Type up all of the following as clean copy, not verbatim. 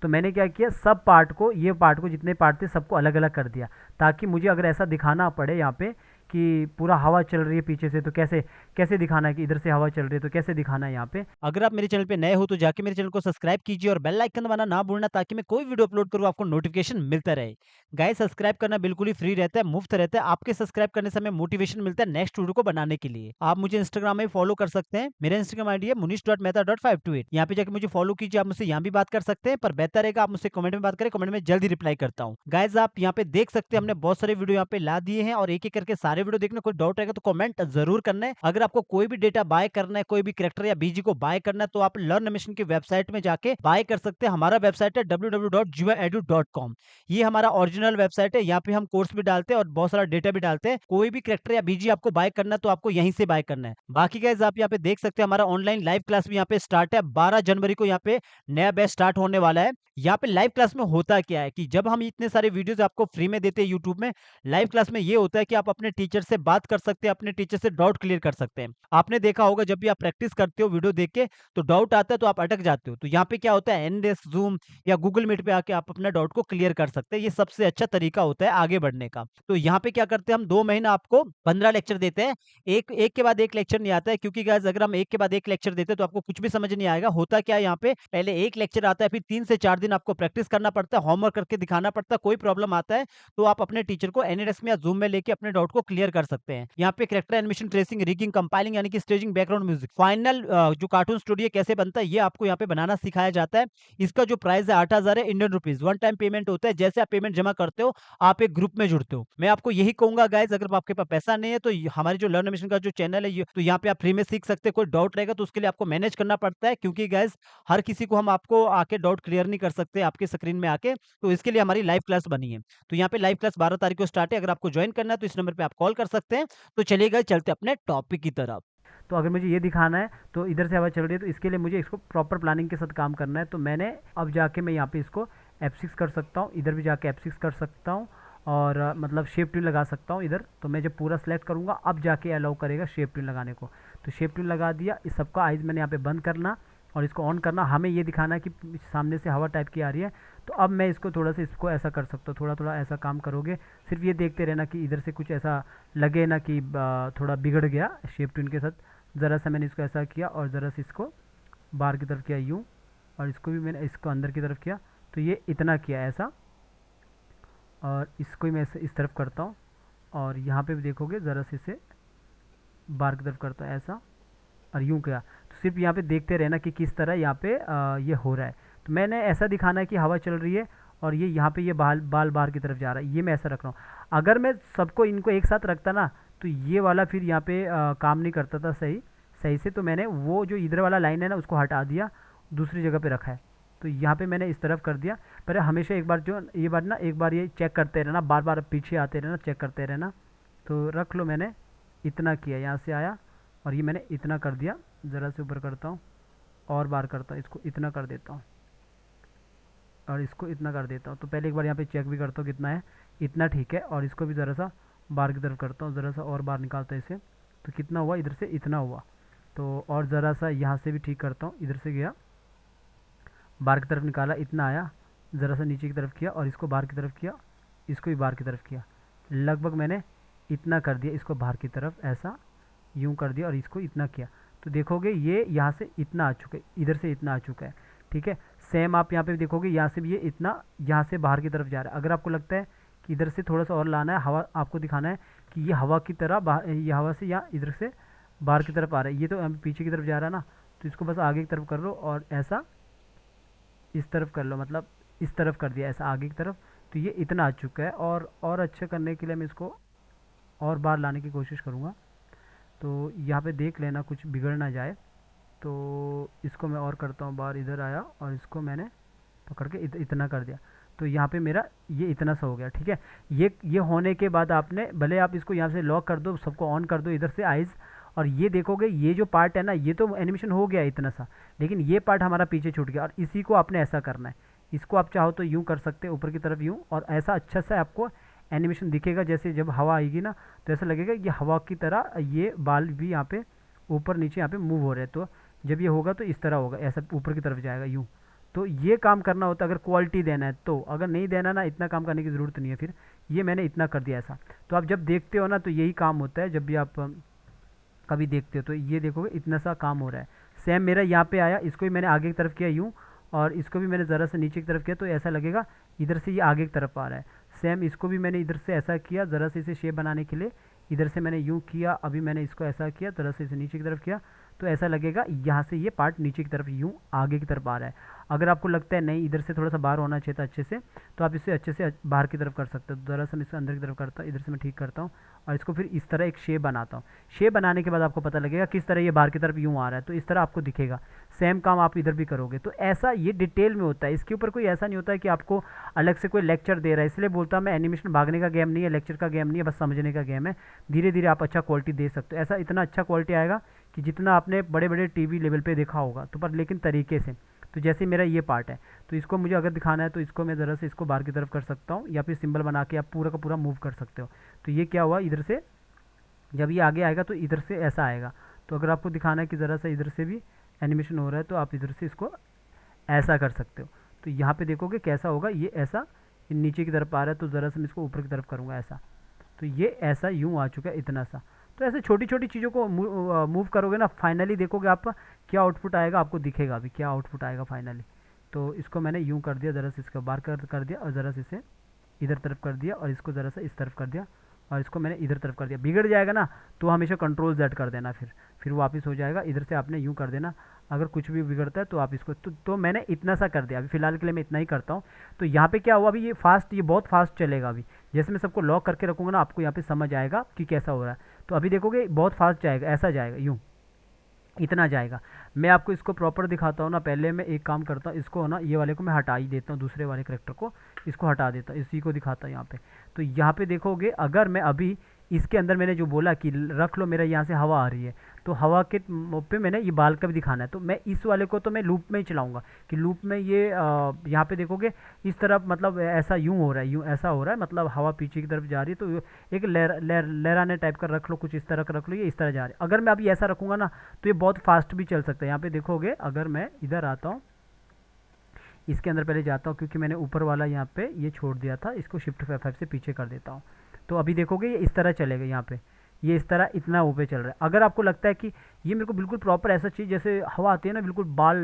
तो मैंने क्या किया, सब पार्ट को, ये पार्ट को जितने पार्ट थे सबको अलग अलग कर दिया, ताकि मुझे अगर ऐसा दिखाना पड़े यहाँ पे कि पूरा हवा चल रही है पीछे से, तो कैसे कैसे दिखाना है कि इधर से हवा चल रही है तो कैसे दिखाना है यहाँ पे। अगर आप मेरे चैनल पे नए हो तो जाके मेरे चैनल को सब्सक्राइब कीजिए और बेल आइकन दबाना ना भूलना, ताकि मैं कोई वीडियो अपलोड करूँ आपको नोटिफिकेशन मिलता रहे। गाइस, सब्सक्राइब करना बिल्कुल ही फ्री रहता है, मुफ्त रहता है। आपके सब्सक्राइब करने से हमें मोटिवेशन मिलता है नेक्स्ट वीडियो को बनाने के लिए। आप मुझे इंस्टाग्राम में फॉलो कर सकते हैं। मेरा इंस्टाग्राम आईडी है munish.mehta.528। यहाँ पे जाके मुझे फॉलो कीजिए। आप मुझसे यहाँ भी बात कर सकते हैं, पर बेहतर रहेगा आप मुझसे कमेंट में बात करें, कमेंट में जल्दी रिप्लाई करता हूँ। गाइस, आप यहाँ पे देख सकते हैं हमने बहुत सारे वीडियो यहाँ पे ला दिए हैं, और एक एक करके सारे वीडियो देखना। कोई डाउट रहेगा तो कमेंट जरूर करना है। अगर आपको कोई भी डेटा बाय करना है, कोई भी कैरेक्टर या बीजी को बाय करना है, तो आप लर्न एनिमेशन की वेबसाइट में जाके बाय कर सकते हैं। हमारा वेबसाइट है www.juvaedu.com। ये हमारा ओरिजिनल वेबसाइट है। यहाँ पे हम कोर्स भी डालते हैं और बहुत सारा डेटा भी डालते हैं। कोई भी कैरेक्टर या बीजी आपको बाय करना है तो आपको यहीं से बाय करना है। बाकी गाइस, आप यहाँ पे देख सकते हैं हमारा ऑनलाइन लाइव क्लास भी यहाँ पे स्टार्ट है। 12 जनवरी को यहाँ पे नया बैच स्टार्ट होने वाला है। यहाँ पे लाइव क्लास में होता क्या है कि जब हम इतने सारे वीडियोस आपको फ्री में देते हैं यूट्यूब में, लाइव क्लास में ये होता है कि आप अपने टीचर से बात कर सकते हैं, अपने टीचर से डाउट क्लियर कर सकते हैं। आपने देखा होगा जब भी आप प्रैक्टिस करते हो वीडियो देख के, तो डाउट आता है तो आप अटक जाते हो। तो यहाँ पे क्या होता है, एनडेस्क, जूम या गूगल मीट पे आके आप अपना डाउट को क्लियर कर सकते हैं। ये सबसे अच्छा तरीका होता है आगे बढ़ने का। तो यहाँ पे क्या करते हैं, हम 2 महीना आपको 15 लेक्चर देते हैं। एक एक के बाद एक लेक्चर नहीं आता है, क्योंकि गाइस अगर हम एक के बाद एक लेक्चर देते हैं तो आपको कुछ भी समझ नहीं आएगा। होता क्या है, यहाँ पे पहले एक लेक्चर आता है, फिर 3 से 4 दिन आपको प्रैक्टिस करना पड़ता है, होमवर्क करके दिखाना पड़ता है। कोई प्रॉब्लम आता है तो आप अपने टीचर को एनएडेस्क में या जूम में लेके अपने डाउट को क्लियर कर सकते हैं। यहाँ पे character animation, tracing, rigging, compiling यानी कि स्टेजिंग, बैकग्राउंड म्यूजिक, फाइनल जो कार्टून स्टूडियो कैसे बनता है, ये आपको यहाँ पे बनाना सिखाया जाता है। इसका जो प्राइस है 8,000 है Indian rupees. One time payment होता है। जैसे आप पेमेंट जमा करते हो, आप एक ग्रुप में जुड़ते हो। मैं आपको यही कहूंगा गाइज, अगर आपके पास पैसा नहीं है तो हमारे जो लर्न एनिमेशन का जो चैनल है, तो यहाँ पे आप फ्री में सीख सकते हैं। कोई डाउट रहेगा तो उसके लिए आपको मैनेज करना पड़ता है, क्योंकि गाइज हर किसी को हम आपको आके डाउट क्लियर नहीं कर सकते आपके स्क्रीन में आके। तो इसके लिए हमारी लाइव क्लास बनी है। तो यहाँ पे लाइव क्लास 12 तारीख को स्टार्ट है। अगर आपको ज्वाइन करना है तो इस नंबर पे आप कॉल कर सकते हैं। तो चलिए गाइस, चलते अपने टॉपिक की तरफ। तो अगर मुझे ये दिखाना है तो इधर से हवा चल रही है, तो इसके लिए मुझे इसको प्रॉपर प्लानिंग के साथ काम करना है। तो मैंने अब जाके मैं यहाँ पे इसको F6 कर सकता हूँ, इधर भी जाके F6 कर सकता हूँ, और मतलब शेप ट्यून लगा सकता हूँ इधर। तो मैं जब पूरा सेलेक्ट करूँगा अब जाके अलाउ करेगा शेप ट्यून लगाने को। तो शेप ट्यून लगा दिया। इस सबका आइज़ मैंने यहाँ पे बंद करना और इसको ऑन करना। हमें ये दिखाना है कि सामने से हवा टाइप की आ रही है। तो अब मैं इसको थोड़ा सा इसको ऐसा कर सकता हूँ, थोड़ा थोड़ा ऐसा काम करोगे। सिर्फ ये देखते रहना कि इधर से कुछ ऐसा लगे ना कि थोड़ा बिगड़ गया शेप ट्यून के साथ। ज़रा सा मैंने इसको ऐसा किया और ज़रा सा इसको बाहर की तरफ किया यूँ, और इसको भी मैंने इसको अंदर की तरफ किया। तो ये इतना किया ऐसा, और इसको ही मैं इस तरफ करता हूँ। और यहाँ पे भी देखोगे ज़रा से इसे बाहर की तरफ करता हूँ ऐसा, और यूँ किया। तो सिर्फ यहाँ पे देखते रहना कि किस तरह यहाँ पे ये हो रहा है। तो मैंने ऐसा दिखाना है कि हवा चल रही है और ये यहाँ पे ये बाल बाल बाहर की तरफ जा रहा है। ये मैं ऐसा रख रहा हूँ। अगर मैं सबको इनको एक साथ रखता ना, तो ये वाला फिर यहाँ पे काम नहीं करता था सही सही से। तो मैंने वो जो इधर वाला लाइन है ना उसको हटा दिया, दूसरी जगह पे रखा है। तो यहाँ पे मैंने इस तरफ कर दिया। पर हमेशा एक बार जो ये बात ना, एक बार ये चेक करते रहना, बार बार पीछे आते रहना, चेक करते रहना। तो रख लो, मैंने इतना किया, यहाँ से आया और ये मैंने इतना कर दिया। ज़रा से ऊपर करता हूँ और बार करता हूँ, इसको इतना कर देता हूँ और इसको इतना कर देता हूँ। तो पहले एक बार यहाँ पे चेक भी करता हूँ कितना है। इतना ठीक है। और इसको भी ज़रा सा बाहर की तरफ करता हूँ, ज़रा सा और बाहर निकालता हूँ इसे। तो कितना हुआ, इधर से इतना हुआ। तो और ज़रा सा यहाँ से भी ठीक करता हूँ, इधर से गया बाहर की तरफ निकाला, इतना आया। ज़रा सा नीचे की तरफ किया और इसको बाहर की तरफ किया, इसको भी बाहर की तरफ किया। लगभग मैंने इतना कर दिया, इसको बाहर की तरफ ऐसा यूं कर दिया और इसको इतना किया। तो देखोगे ये यहाँ से इतना आ चुका है, इधर से इतना आ चुका है। ठीक है। सेम आप यहाँ पे देखोगे, यहाँ से भी ये इतना यहाँ से बाहर की तरफ जा रहा है। अगर आपको लगता है कि इधर से थोड़ा सा और लाना है, हवा आपको दिखाना है कि ये हवा की तरह ये हवा से यहाँ इधर से बाहर की तरफ आ रहा है, ये तो पीछे की तरफ जा रहा है ना। तो इसको बस आगे की तरफ कर लो और ऐसा इस तरफ कर लो, मतलब इस तरफ कर दिया ऐसा आगे की तरफ। तो ये इतना आ चुका है। और अच्छा करने के लिए मैं इसको और बाहर लाने की कोशिश करूँगा। तो यहाँ पे देख लेना कुछ बिगड़ ना जाए। तो इसको मैं और करता हूँ बाहर, इधर आया और इसको मैंने पकड़ के इतना कर दिया। तो यहाँ पे मेरा ये इतना सा हो गया। ठीक है। ये होने के बाद आपने भले आप इसको यहाँ से लॉक कर दो, सबको ऑन कर दो इधर से आइज़, और ये देखोगे ये जो पार्ट है ना, ये तो एनिमेशन हो गया इतना सा, लेकिन ये पार्ट हमारा पीछे छूट गया। और इसी को आपने ऐसा करना है। इसको आप चाहो तो यूँ कर सकते हैं, ऊपर की तरफ यूँ, और ऐसा अच्छा सा आपको एनिमेशन दिखेगा। जैसे जब हवा आएगी ना, तो ऐसा लगेगा कि हवा की तरह ये बाल भी यहाँ पे ऊपर नीचे यहाँ पे मूव हो रहे हैं। तो जब ये होगा तो इस तरह होगा, ऐसा ऊपर की तरफ जाएगा यूँ। तो ये काम करना होता है अगर क्वालिटी देना है तो, अगर नहीं देना ना इतना काम करने की ज़रूरत नहीं है। फिर ये मैंने इतना कर दिया ऐसा। तो आप जब देखते हो ना तो यही काम होता है, जब भी आप कभी देखते हो तो ये देखोगे इतना सा काम हो रहा है। सेम मेरा यहाँ पे आया, इसको भी मैंने आगे की तरफ किया यूँ, और इसको भी मैंने ज़रा सा नीचे की तरफ किया तो ऐसा लगेगा इधर से ये आगे की तरफ आ रहा है। सेम इसको भी मैंने इधर से ऐसा किया ज़रा से इसे शेप बनाने के लिए, इधर से मैंने यूँ किया, अभी मैंने इसको ऐसा किया ज़रा से इसे नीचे की तरफ किया, तो ऐसा लगेगा यहाँ से ये पार्ट नीचे की तरफ यूँ आगे की तरफ आ रहा है। अगर आपको लगता है नहीं इधर से थोड़ा सा बाहर होना चाहिए था अच्छे से, तो आप इसे अच्छे से बाहर की तरफ कर सकते हो। तो ज़रा सा मैं इसे अंदर की तरफ करता हूँ, इधर से मैं ठीक करता हूँ, और इसको फिर इस तरह एक शेप बनाता हूँ। शेप बनाने के बाद आपको पता लगेगा किस तरह ये बाहर की तरफ यूँ आ रहा है, तो इस तरह आपको दिखेगा। सेम काम आप इधर भी करोगे। तो ऐसा ये डिटेल में होता है, इसके ऊपर कोई ऐसा नहीं होता है कि आपको अलग से कोई लेक्चर दे रहा है। इसलिए बोलता हूँ मैं, एनिमेशन भागने का गेम नहीं है, लेक्चर का गेम नहीं है, बस समझने का गेम है। धीरे धीरे आप अच्छा क्वालिटी दे सकते हो। ऐसा इतना अच्छा क्वालिटी आएगा कि जितना आपने बड़े बड़े टीवी लेवल पे देखा होगा, तो पर लेकिन तरीके से। तो जैसे मेरा ये पार्ट है, तो इसको मुझे अगर दिखाना है तो इसको मैं ज़रा से इसको बाहर की तरफ कर सकता हूँ, या फिर सिंबल बना के आप पूरा का पूरा मूव कर सकते हो। तो ये क्या हुआ, इधर से जब ये आगे आएगा तो इधर से ऐसा आएगा। तो अगर आपको दिखाना है कि ज़रा सा इधर से भी एनिमेशन हो रहा है, तो आप इधर से इसको ऐसा कर सकते हो। तो यहाँ पे देखोगे कैसा होगा, ये ऐसा नीचे की तरफ आ रहा है, तो ज़रा से मैं इसको ऊपर की तरफ करूँगा ऐसा, तो ये ऐसा यूँ आ चुका है इतना सा। तो ऐसे छोटी छोटी चीज़ों को मूव करोगे ना, फाइनली देखोगे आप क्या आउटपुट आएगा, आपको दिखेगा अभी क्या आउटपुट आएगा फाइनली। तो इसको मैंने यूँ कर दिया, ज़रा से इसको बाहर कर दिया, और ज़रा से इसे इधर तरफ कर दिया, और इसको ज़रा सा इस तरफ कर दिया, और इसको मैंने इधर तरफ कर दिया। बिगड़ जाएगा ना तो हमेशा कंट्रोल Z कर देना, फिर वापस हो जाएगा। इधर से आपने यूँ कर देना, अगर कुछ भी बिगड़ता है तो आप इसको तो मैंने इतना सा कर दिया। अभी फ़िलहाल के लिए मैं इतना ही करता हूँ। तो यहाँ पे क्या हुआ, अभी ये बहुत फास्ट चलेगा। अभी जैसे मैं सबको लॉक करके रखूँगा ना, आपको यहाँ पे समझ आएगा कि कैसा हो रहा है। तो अभी देखोगे बहुत फास्ट जाएगा, ऐसा जाएगा यूँ, इतना जाएगा। मैं आपको इसको प्रॉपर दिखाता हूँ ना। पहले मैं एक काम करता हूँ, इसको ना ये वाले को मैं हटा ही देता हूँ, दूसरे वाले करेक्टर को इसको हटा देता हूँ, इसी को दिखाता हूँ यहाँ पे। तो यहाँ पे देखोगे, अगर मैं अभी इसके अंदर मैंने जो बोला कि रख लो, मेरा यहाँ से हवा आ रही है, तो हवा के पे मैंने ये बाल का भी दिखाना है, तो मैं इस वाले को तो मैं लूप में ही चलाऊंगा कि लूप में ये यहाँ पे देखोगे इस तरफ, मतलब ऐसा यूँ हो रहा है, यूँ ऐसा हो रहा है, मतलब हवा पीछे की तरफ जा रही है। तो एक लहराने टाइप का रख लो, कुछ इस तरह का रख लो, ये इस तरह जा रही है। अगर मैं अभी ऐसा रखूँगा ना तो ये बहुत फास्ट भी चल सकता है। यहाँ पे देखोगे, अगर मैं इधर आता हूँ, इसके अंदर पहले जाता हूँ, क्योंकि मैंने ऊपर वाला यहाँ पे ये छोड़ दिया था, इसको शिफ्ट F5 से पीछे कर देता हूँ। तो अभी देखोगे ये इस तरह चलेगा, यहाँ पे ये इस तरह इतना ऊपर चल रहा है। अगर आपको लगता है कि ये मेरे को बिल्कुल प्रॉपर ऐसा चीज़ जैसे हवा आती है ना, बिल्कुल बाल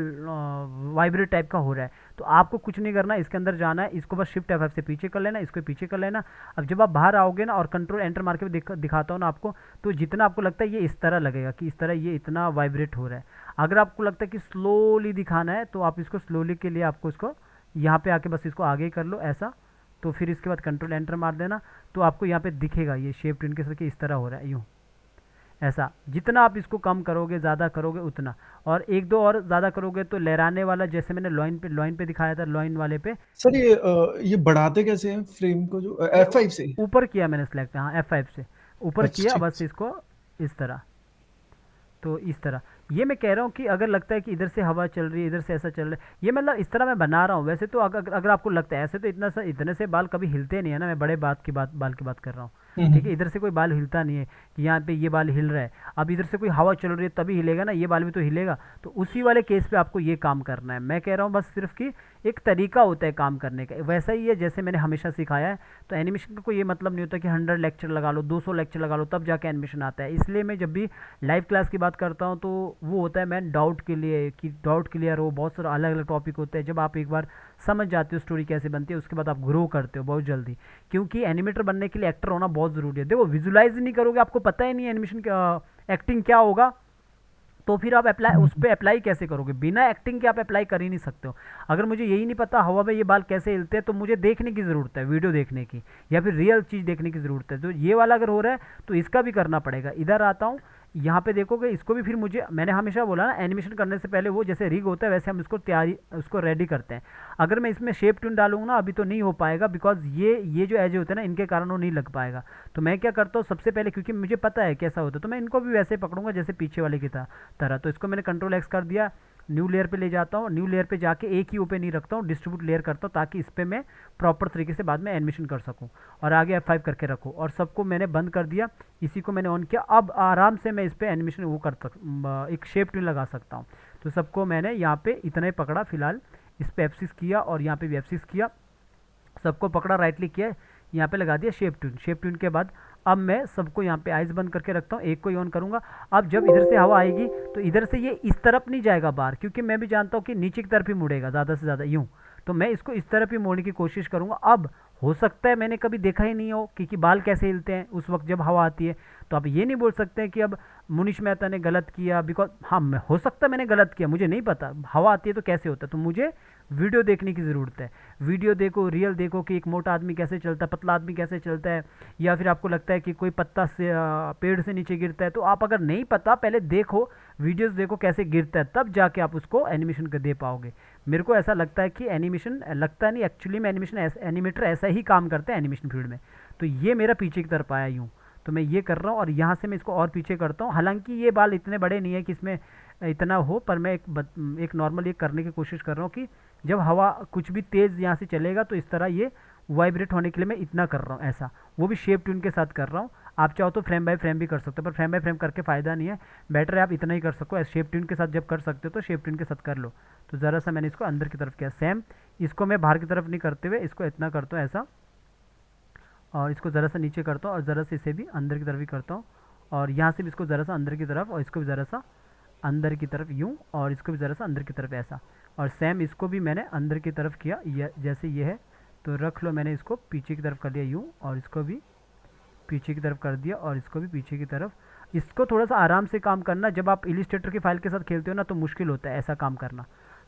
वाइब्रेट टाइप का हो रहा है, तो आपको कुछ नहीं करना, इसके अंदर जाना है, इसको बस शिफ्ट F5 से पीछे कर लेना, इसको पीछे कर लेना। अब जब आप बाहर आओगे ना और कंट्रोल एंटर मार के दिखाता हूँ ना आपको, तो जितना आपको लगता है ये इस तरह लगेगा कि इस तरह ये इतना वाइब्रेट हो रहा है। अगर आपको लगता है कि स्लोली दिखाना है, तो आप इसको स्लोली के लिए आपको इसको यहाँ पे आके बस इसको आगे कर लो ऐसा। तो फिर इसके बाद कंट्रोल एंटर मार देना, तो आपको यहाँ पे दिखेगा ये शेप ट्विन के साथ इस तरह हो रहा है यूँ ऐसा। जितना आप इसको कम करोगे, ज़्यादा करोगे उतना, और एक दो और ज़्यादा करोगे तो लहराने वाला, जैसे मैंने लॉइन पे दिखाया था, लॉइन वाले पे। सर ये बढ़ाते कैसे हैं फ्रेम को, जो F5 से? ऊपर किया मैंने सिलेक्ट, हाँ F5 से ऊपर अच्छा किया, ठीक। बस इसको इस तरह। तो इस तरह ये मैं कह रहा हूँ कि अगर लगता है कि इधर से हवा चल रही है, इधर से ऐसा चल रहा है, ये मतलब इस तरह मैं बना रहा हूँ। वैसे तो अगर आपको लगता है ऐसे, तो इतने से बाल कभी हिलते नहीं है ना, मैं बड़े बाल की बात कर रहा हूँ। ठीक है, इधर से कोई बाल हिलता नहीं है कि यहाँ पे ये बाल हिल रहा है। अब इधर से कोई हवा चल रही है तभी हिलेगा ना, ये बाल भी तो हिलेगा। तो उसी वाले केस पे आपको ये काम करना है। मैं कह रहा हूँ बस सिर्फ कि एक तरीका होता है काम करने का, वैसा ही है जैसे मैंने हमेशा सिखाया है। तो एनिमेशन का कोई ये मतलब नहीं होता कि 100 लेक्चर लगा लो, 200 लेक्चर लगा लो तब जाके एनिमेशन आता है। इसलिए मैं जब भी लाइव क्लास की बात करता हूँ तो वो होता है मैं डाउट के लिए, कि डाउट क्लियर हो। बहुत सारे अलग अलग टॉपिक होते हैं, जब आप एक बार समझ जाते हो स्टोरी कैसे बनती है, उसके बाद आप ग्रो करते हो बहुत जल्दी। क्योंकि एनिमेटर बनने के लिए एक्टर होना बहुत ज़रूरी है। देखो, विजुलाइज नहीं करोगे, आपको पता ही नहीं है एनिमेशन एक्टिंग क्या होगा, तो फिर आप उस पर अप्लाई कैसे करोगे? बिना एक्टिंग के आप अप्लाई कर ही नहीं सकते हो। अगर मुझे यही नहीं पता हवा में ये बाल कैसे हिलते हैं, तो मुझे देखने की ज़रूरत है, वीडियो देखने की, या फिर रियल चीज़ देखने की ज़रूरत है। तो ये वाला अगर हो रहा है तो इसका भी करना पड़ेगा। इधर आता हूँ, यहाँ पे देखोगे इसको भी, फिर मुझे, मैंने हमेशा बोला ना, एनिमेशन करने से पहले वो जैसे रिग होता है वैसे हम उसको रेडी करते हैं। अगर मैं इसमें शेप ट्यून डालूंगा ना, अभी तो नहीं हो पाएगा, बिकॉज ये जो एज होते हैं ना, इनके कारण वो नहीं लग पाएगा। तो मैं क्या करता हूँ सबसे पहले, क्योंकि मुझे पता है कैसा होता है, तो मैं इनको भी वैसे पकड़ूंगा जैसे पीछे वाले की तरह। तो इसको मैंने कंट्रोल X कर दिया, न्यू लेयर पे ले जाता हूँ। न्यू लेयर पे जाके एक ही ओपे नहीं रखता हूँ, डिस्ट्रीब्यूट लेयर करता हूँ, ताकि इस पर मैं प्रॉपर तरीके से बाद में एनिमेशन कर सकूँ। और आगे F5 करके रखो, और सबको मैंने बंद कर दिया, इसी को मैंने ऑन किया। अब आराम से मैं इस पर एनिमेशन वो कर एक शेप ट्यून लगा सकता हूँ। तो सबको मैंने यहाँ पे इतना ही पकड़ा फिलहाल, इस पर F6 किया और यहाँ पे भी F6 किया, सबको पकड़ा, राइट क्लिक किया, यहाँ पे लगा दिया शेप ट्यून। शेप ट्यून के बाद अब मैं सबको यहाँ पे आइज बंद करके रखता हूँ, एक को ही ऑन करूँगा। अब जब इधर से हवा आएगी तो इधर से ये इस तरफ नहीं जाएगा बाहर, क्योंकि मैं भी जानता हूँ कि नीचे की तरफ ही मुड़ेगा ज़्यादा से ज़्यादा यूँ, तो मैं इसको इस तरफ ही मोड़ने की कोशिश करूँगा। अब हो सकता है मैंने कभी देखा ही नहीं हो कि बाल कैसे हिलते हैं उस वक्त जब हवा आती है, तो आप ये नहीं बोल सकते हैं कि अब मुनीश मेहता ने गलत किया, बिकॉज हाँ हो सकता है मैंने गलत किया, मुझे नहीं पता हवा आती है तो कैसे होता है। तो मुझे वीडियो देखने की ज़रूरत है, वीडियो देखो, रियल देखो कि एक मोटा आदमी कैसे चलता है, पतला आदमी कैसे चलता है, या फिर आपको लगता है कि कोई पत्ता से पेड़ से नीचे गिरता है, तो आप अगर नहीं पता पहले देखो, वीडियोस देखो कैसे गिरता है, तब जाके आप उसको एनिमेशन कर दे पाओगे। मेरे को ऐसा लगता है कि एनिमेशन, लगता नहीं एक्चुअली में एनिमेशन एनिमेटर ऐसा ही काम करते हैं एनिमेशन फील्ड में। तो ये मेरा पीछे की तरफ आया यूँ, तो मैं ये कर रहा हूँ और यहाँ से मैं इसको और पीछे करता हूँ। हालांकि ये बाल इतने बड़े नहीं है कि इसमें इतना हो, पर मैं एक नॉर्मल ये करने की कोशिश कर रहा हूँ कि जब हवा कुछ भी तेज़ यहाँ से चलेगा तो इस तरह ये वाइब्रेट होने के लिए मैं इतना कर रहा हूँ ऐसा, वो भी शेप ट्यून के साथ कर रहा हूँ। आप चाहो तो फ्रेम बाय फ्रेम भी कर सकते हो, पर फ्रेम बाय फ्रेम करके फ़ायदा नहीं है, बेटर है आप इतना ही कर सको। शेप ट्यून के साथ जब कर सकते हो तो शेप ट्यून के साथ कर लो। तो ज़रा सा मैंने इसको अंदर की तरफ किया, सेम इसको मैं बाहर की तरफ नहीं करते हुए इसको इतना करता हूँ ऐसा, और इसको ज़रा सा नीचे करता हूँ और ज़रा सा इसे भी अंदर की तरफ ही करता हूँ, और यहाँ से भी इसको ज़रा सा अंदर की तरफ, और इसको भी ज़रा सा अंदर की तरफ यूँ, और इसको भी ज़रा सा अंदर की तरफ ऐसा, और सेम इसको भी मैंने अंदर की तरफ किया, ये जैसे ये है तो रख लो, मैंने इसको पीछे की तरफ कर लिया यूँ, और इसको भी पीछे की तरफ कर दिया, और इसको भी पीछे की तरफ। इसको थोड़ा सा आराम से काम करना, जब आप इलिस्ट्रेटर की फाइल के साथ खेलते हो ना तो मुश्किल होता है ऐसा काम करना,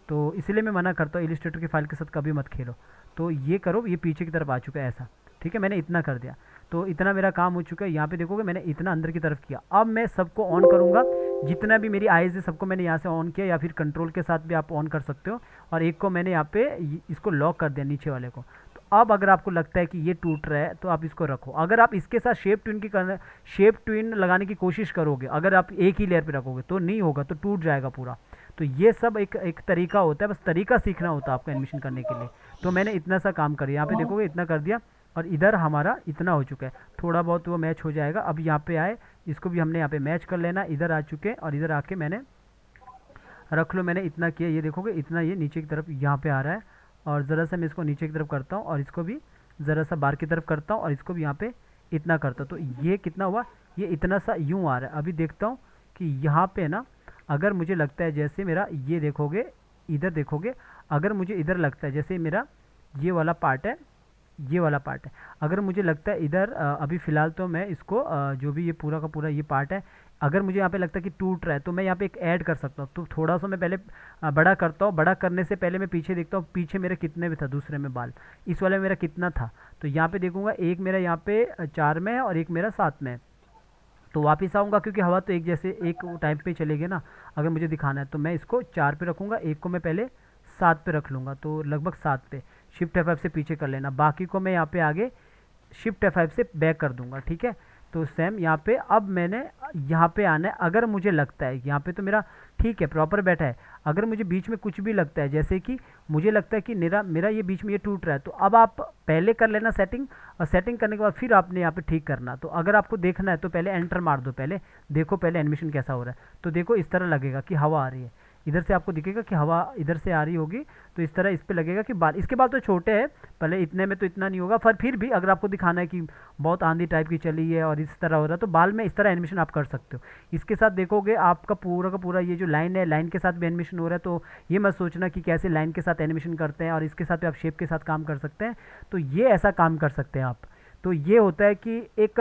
तो इसलिए मैं मना करता हूँ इलिस्ट्रेटर की फाइल के साथ कभी मत खेलो। तो ये करो, ये पीछे की तरफ आ चुका है ऐसा, ठीक है, मैंने इतना कर दिया, तो इतना मेरा काम हो चुका है। यहाँ पे देखोगे मैंने इतना अंदर की तरफ किया। अब मैं सबको ऑन करूँगा, जितना भी मेरी आइज़ है सबको मैंने यहाँ से ऑन किया, या फिर कंट्रोल के साथ भी आप ऑन कर सकते हो, और एक को मैंने यहाँ पे इसको लॉक कर दिया नीचे वाले को। तो अब अगर आपको लगता है कि ये टूट रहा है तो आप इसको रखो। अगर आप इसके साथ शेप ट्विन लगाने की कोशिश करोगे, अगर आप एक ही लेयर पे रखोगे तो नहीं होगा, तो टूट जाएगा पूरा। तो ये सब एक तरीका होता है, बस तरीका सीखना होता है आपको एनिमेशन करने के लिए। तो मैंने इतना सा काम कर, यहाँ पे देखोगे इतना कर दिया, और इधर हमारा इतना हो चुका है, थोड़ा बहुत वो मैच हो जाएगा। अब यहाँ पे आए, इसको भी हमने यहाँ पे मैच कर लेना, इधर आ चुके, और इधर आके मैंने रख लो, मैंने इतना किया, ये देखोगे इतना ये नीचे की तरफ यहाँ पे आ रहा है, और ज़रा सा मैं इसको नीचे की तरफ करता हूँ, और इसको भी ज़रा सा बाहर की तरफ करता हूँ, और इसको भी यहाँ पे इतना करता हूँ। तो ये कितना हुआ, ये इतना सा यूँ आ रहा है। अभी देखता हूँ कि यहाँ पे ना, अगर मुझे लगता है जैसे मेरा ये देखोगे, इधर देखोगे, अगर मुझे इधर लगता है जैसे मेरा ये वाला पार्ट है, ये वाला पार्ट है, अगर मुझे लगता है इधर अभी फ़िलहाल तो मैं इसको जो भी ये पूरा का पूरा ये पार्ट है, अगर मुझे यहाँ पे लगता है कि टूट रहा है तो मैं यहाँ पे एक ऐड कर सकता हूँ। तो थोड़ा सा मैं पहले बड़ा करता हूँ, बड़ा करने से पहले मैं पीछे देखता हूँ पीछे मेरे कितने में था, दूसरे में बाल, इस वाले में मेरा कितना था। तो यहाँ पे देखूँगा एक मेरा यहाँ पे 4 में है और एक मेरा 7 में है। तो वापस आऊँगा, क्योंकि हवा तो एक जैसे एक टाइम पे चलेगी ना, अगर मुझे दिखाना है तो मैं इसको 4 पे रखूँगा, एक को मैं पहले 7 पे रख लूँगा, तो लगभग 7 पे। शिफ्ट F5 से पीछे कर लेना, बाकी को मैं यहाँ पे आगे शिफ्ट F5 से बैक कर दूंगा, ठीक है। तो सेम यहाँ पे अब मैंने यहाँ पे आना है, अगर मुझे लगता है यहाँ पे तो मेरा ठीक है प्रॉपर बैठा है, अगर मुझे बीच में कुछ भी लगता है, जैसे कि मुझे लगता है कि मेरा ये बीच में ये टूट रहा है, तो अब आप पहले कर लेना सेटिंग, और सेटिंग करने के बाद फिर आपने यहाँ पे ठीक करना। तो अगर आपको देखना है तो पहले एंटर मार दो, पहले देखो पहले एनिमेशन कैसा हो रहा है। तो देखो इस तरह लगेगा कि हवा आ रही है, इधर से आपको दिखेगा कि हवा इधर से आ रही होगी, तो इस तरह इस पे लगेगा कि बाल, इसके बाल तो छोटे हैं, पहले इतने में तो इतना नहीं होगा, पर फिर भी अगर आपको दिखाना है कि बहुत आंधी टाइप की चली है और इस तरह हो रहा है, तो बाल में इस तरह एनिमेशन आप कर सकते हो। इसके साथ देखोगे आपका पूरा का पूरा ये जो लाइन है, लाइन के साथ भी एनिमेशन हो रहा है। तो ये मत सोचना कि कैसे लाइन के साथ एनिमेशन करते हैं और इसके साथ भी आप शेप के साथ काम कर सकते हैं, तो ये ऐसा काम कर सकते हैं आप। तो ये होता है कि एक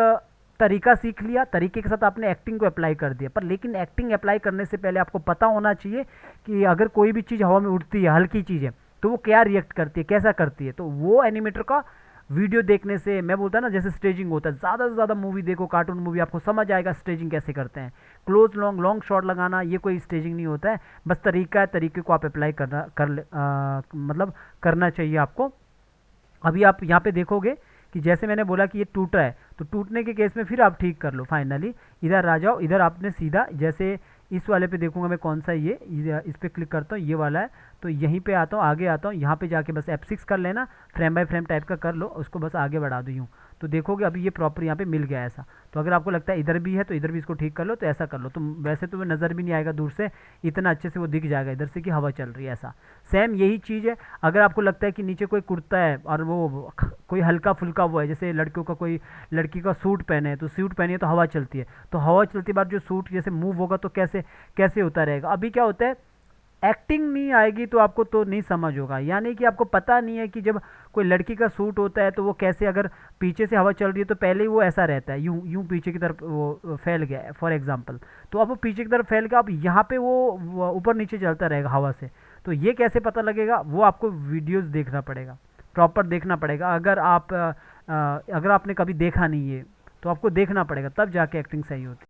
तरीका सीख लिया, तरीके के साथ आपने एक्टिंग को अप्लाई कर दिया, पर लेकिन एक्टिंग अप्लाई करने से पहले आपको पता होना चाहिए कि अगर कोई भी चीज़ हवा में उड़ती है, हल्की चीज़ है, तो वो क्या रिएक्ट करती है, कैसा करती है। तो वो एनिमेटर का वीडियो देखने से, मैं बोलता ना जैसे स्टेजिंग होता है, ज़्यादा से ज़्यादा मूवी देखो, कार्टून मूवी, आपको समझ आएगा स्टेजिंग कैसे करते हैं। क्लोज लॉन्ग शॉट लगाना ये कोई स्टेजिंग नहीं होता है, बस तरीका है, तरीके को आप अप्लाई मतलब करना चाहिए आपको। अभी आप यहाँ पे देखोगे कि जैसे मैंने बोला कि ये टूटा है, तो टूटने के केस में फिर आप ठीक कर लो फाइनली। इधर आ जाओ, इधर आपने सीधा जैसे इस वाले पे देखूंगा मैं कौन सा ये इस पर क्लिक करता हूँ, ये वाला है, तो यहीं पे आता हूँ, आगे आता हूँ, यहाँ पे जाके बस F6 कर लेना, फ्रेम बाय फ्रेम टाइप का कर लो, उसको बस आगे बढ़ा दो यूँ। तो देखोगे अभी ये प्रॉपर यहाँ पे मिल गया ऐसा। तो अगर आपको लगता है इधर भी है तो इधर भी इसको ठीक कर लो, तो ऐसा कर लो, तो वैसे तुम्हें नज़र भी नहीं आएगा दूर से, इतना अच्छे से वो दिख जाएगा इधर से कि हवा चल रही है ऐसा। सेम यही चीज़ है, अगर आपको लगता है कि नीचे कोई कुर्ता है और वो कोई हल्का फुल्का वो है, जैसे लड़कियों का कोई लड़की का सूट पहने है, तो सूट पहनी है तो हवा चलती है, तो हवा चलती बाद जो सूट जैसे मूव होगा तो कैसे कैसे होता रहेगा। अभी क्या होता है, एक्टिंग नहीं आएगी तो आपको तो नहीं समझ होगा, यानी कि आपको पता नहीं है कि जब कोई लड़की का सूट होता है तो वो कैसे, अगर पीछे से हवा चल रही है तो पहले ही वो ऐसा रहता है, यूं यूं पीछे की तरफ वो फैल गया है फॉर एग्जांपल, तो अब वो पीछे की तरफ फैल गया, अब यहाँ पे वो ऊपर नीचे चलता रहेगा हवा से। तो ये कैसे पता लगेगा, वो आपको वीडियोस देखना पड़ेगा, प्रॉपर देखना पड़ेगा। अगर आपने कभी देखा नहीं है तो आपको देखना पड़ेगा, तब जाके एक्टिंग सही होती है।